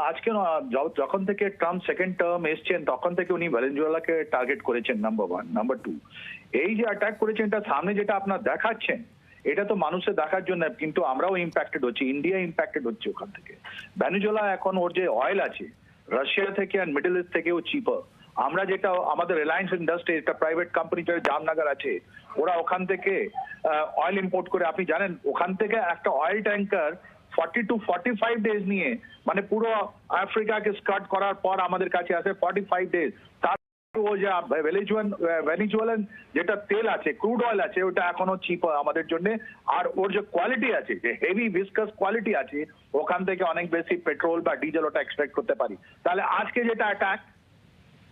আজকে যখন থেকে ট্রাম্প সেকেন্ড টার্ম এসছেন তখন থেকে উনি ভেনেজুয়েলাকে টার্গেট করেছেন নাম্বার 1। নাম্বার 2, এই যে অ্যাটাক করেছেন এটা সামনে যেটা আপনার দেখাচ্ছেন এটা তো মানুষের দেখার জন্য, কিন্তু আমরাও ইম্প্যাক্টেড হচ্ছি, ইন্ডিয়া ইম্প্যাক্টেড হচ্ছে ওখান থেকে। ভেনেজুয়েলা এখন ওর যে অয়েল আছে রাশিয়া থেকে আর মিডল ইস্ট থেকেও চিপার। আমরা যেটা আমাদের রিলায়েন্স ইন্ডাস্ট্রি, একটা প্রাইভেট কোম্পানি যেটা জামনগর আছে, ওরা ওখান থেকে অয়েল ইম্পোর্ট করে। আপনি জানেন ওখান থেকে একটা অয়েল ট্যাঙ্কার 40 to 45 ডেজ নিয়ে, মানে পুরো আফ্রিকাকে স্কার্ট করার পর আমাদের কাছে আসে 45 ডেজ। তার ও যা ভেনেজুয়েলান যেটা তেল আছে, ক্রুড অয়েল আছে, ওটা এখনো চিপ আমাদের জন্য। আর ওর যে কোয়ালিটি আছে, যে হেভি ভিসকাস কোয়ালিটি আছে, ওখান থেকে অনেক বেশি পেট্রোল বা ডিজেল ওটা এক্সট্রাক্ট করতে পারি। তাহলে আজকে যেটা অ্যাটাক,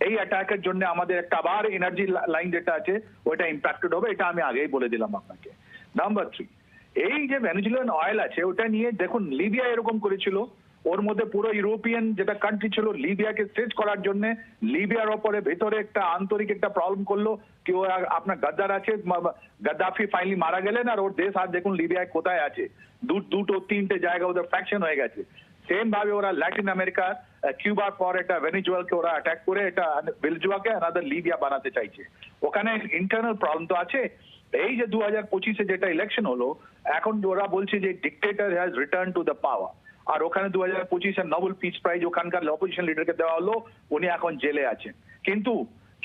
এই অ্যাটাকের জন্য আমাদের একটা আবার এনার্জি লাইন যেটা আছে ওইটা ইম্প্যাক্টেড হবে, এটা আমি আগেই বলে দিলাম আপনাকে। নাম্বার 3, এই যে ভেনেজুয়েলান অয়েল আছে ওটা নিয়ে দেখুন লিবিয়া এরকম করেছিল, ওর মধ্যে পুরো ইউরোপিয়ান যেটা কান্ট্রি ছিল লিবিয়াকে সেচ করার জন্য লিবিয়ার ওপরে ভেতরে একটা আন্তরিক একটা প্রবলেম করলো কি ও আপনার গাদ্দার আছে, গাদ্দাফি ফাইনালি মারা গেলেন আর ওর দেশ আর দেখুন লিবিয়ায় কোথায় আছে, দুটো তিনটে জায়গা ওদের ফ্যাকশন হয়ে গেছে। সেম ভাবে ওরা ল্যাটিন আমেরিকা কিউবার পর এটা ভেনেজুয়েলাকে ওরা অ্যাটাক করে এটা ভেনেজুয়েলাকে আনাদার লিবিয়া বানাতে চাইছে। ওখানে ইন্টারনাল প্রবলেম তো আছে। এই যে 2025-এ যেটা ইলেকশন হলো, এখন ওরা বলছে যে dictator has return to the power. আর ওখানে 2025-এ নোবেল পিস প্রাইজ ওখানকার অপোজিশন লিডারকে দেওয়া হলো, উনি এখন জেলে আছেন।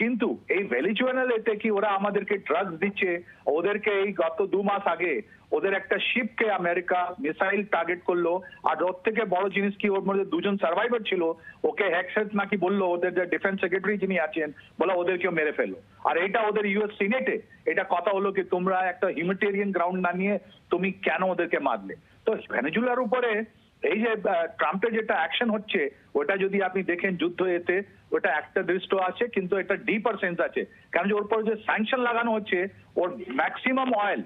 কিন্তু এই ভেনেজুয়েলাতে কি ওরা আমাদেরকে ড্রাগস দিচ্ছে? ওদেরকে এই গত 2 মাস আগে ওদের একটা শিপকে আমেরিকা মিসাইল টার্গেট করলো, আর ওর থেকে বড় জিনিস কি ওর মধ্যে 2জন সার্ভাইভার ছিল, ওকে হ্যাকসেট নাকি বললো ওদের যে ডিফেন্স সেক্রেটারি যিনি আছেন, বলা ওদেরকেও মেরে ফেললো। আর এটা ওদের ইউএস সিনেটে এটা কথা হলো কি তোমরা একটা হিউম্যানিটেরিয়ান গ্রাউন্ড না নিয়ে তুমি কেন ওদেরকে মারলে? তো ভেনেজুয়েলার উপরে এই যে ট্রাম্পের যেটা অ্যাকশন হচ্ছে ওটা যদি আপনি দেখেন যুদ্ধ এতে ওটা একটা দৃষ্ট আছে, কিন্তু এটা ডিপার সেন্স আছে। কারণ যে ওর পর যে স্যাংশন লাগানো হচ্ছে, ওর ম্যাক্সিমাম অয়েল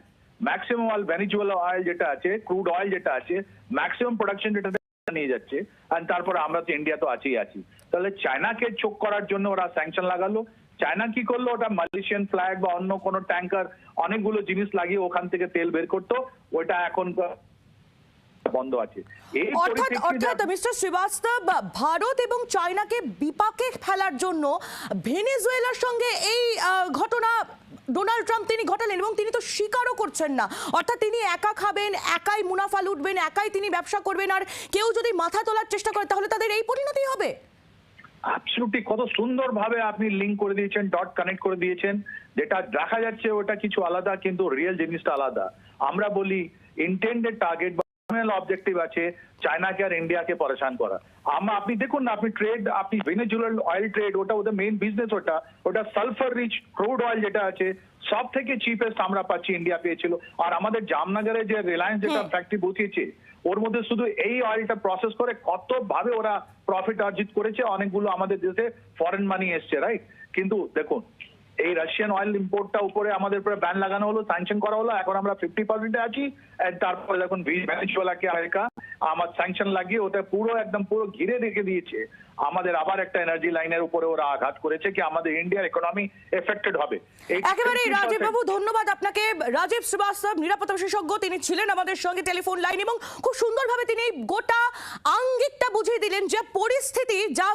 ভেনেজুয়েলা অয়েল যেটা আছে, ক্রুড অয়েল যেটা আছে, ম্যাক্সিমাম প্রোডাকশন যেটা নিয়ে যাচ্ছে। আর তারপর আমরা তো ইন্ডিয়া তো আছেই আছি। তাহলে চায়নাকে চোখ করার জন্য ওরা স্যাংশন লাগালো। চায়না কি করলো, ওটা মালয়েশিয়ান ফ্ল্যাগ বা অন্য কোনো ট্যাঙ্কার অনেকগুলো জিনিস লাগিয়ে ওখান থেকে তেল বের করতো, ওইটা এখন বন্ধ আছে। অর্থাৎ মিস্টার শ্রীবাস্তব, ভারত এবং চায়নাকে বিপাকে ফেলার জন্য ভেনেজুয়েলার সঙ্গে এই ঘটনা ডোনাল্ড ট্রাম্প তিনি ঘটালেন, এবং তিনি তো স্বীকারও করছেন না। অর্থাৎ তিনি একা খাবেন, একাই মুনাফা লুটবেন, একাই তিনি ব্যবসা করবেন, আর কেউ যদি মাথা তোলার চেষ্টা করে তাহলে তাদের এই পরিণতি হবে। অ্যাবসলিউটলি, কত সুন্দর ভাবে আপনি লিংক করে দিয়েছেন, ডট কানেক্ট করে দিয়েছেন। যেটা দেখা যাচ্ছে ওটা কিছু আলাদা, কিন্তু রিয়েল জিনিসটা আলাদা। আমরা বলি ইন্টেন্ডেড টার্গেট বা অবজেক্টিভ আছে চায়নাকে আর ইন্ডিয়াকে পরেশান করা। আপনি দেখুন না, আপনি ট্রেড, আপনি ভেনেজুয়েলার অয়েল ট্রেড, ওটা ওদের মেইন বিজনেস, ওটা সালফার রিচ ক্রুড অয়েল যেটা আছে সব থেকে চিপেস্ট আমরা পাচ্ছি, ইন্ডিয়া পেয়েছিল। আর আমাদের জামনগরে যে রিলায়েন্স যেটা ফ্যাক্টরি বসিয়েছে ওর মধ্যে শুধু এই অয়েলটা প্রসেস করে কত ভাবে ওরা প্রফিট অর্জিত করেছে, অনেকগুলো আমাদের দেশে ফরেন মানি এসছে, রাইট? কিন্তু দেখুন এই রাশিয়ান অয়েল ইম্পোর্টটা উপরে আমাদের উপরে ব্যান লাগানো হলো, স্যাংশন করা হলো, এখন আমরা 50% আছি। তারপরে দেখুন ভেনেজুয়েলাকে আমেরিকা আমার স্যাংশন লাগিয়ে ওটা একদম পুরো ঘিরে রেখে দিয়েছে। আমাদের আবার একটা এনার্জি লাইনের উপরে ওরা আঘাত করেছে কি আমাদের ইন্ডিয়ার ইকোনমি এফেক্টেড হবে। একেবারে রাজীব বাবু, ধন্যবাদ আপনাকে। রাজীব শ্রীবাস্তব, নিরাপত্তা বিশেষজ্ঞ, তিনি ছিলেন আমাদের সঙ্গে টেলিফোন লাইন, এবং খুব সুন্দরভাবে তিনি গোটা আঙ্গিকটা বুঝিয়ে দিলেন যে পরিস্থিতি যা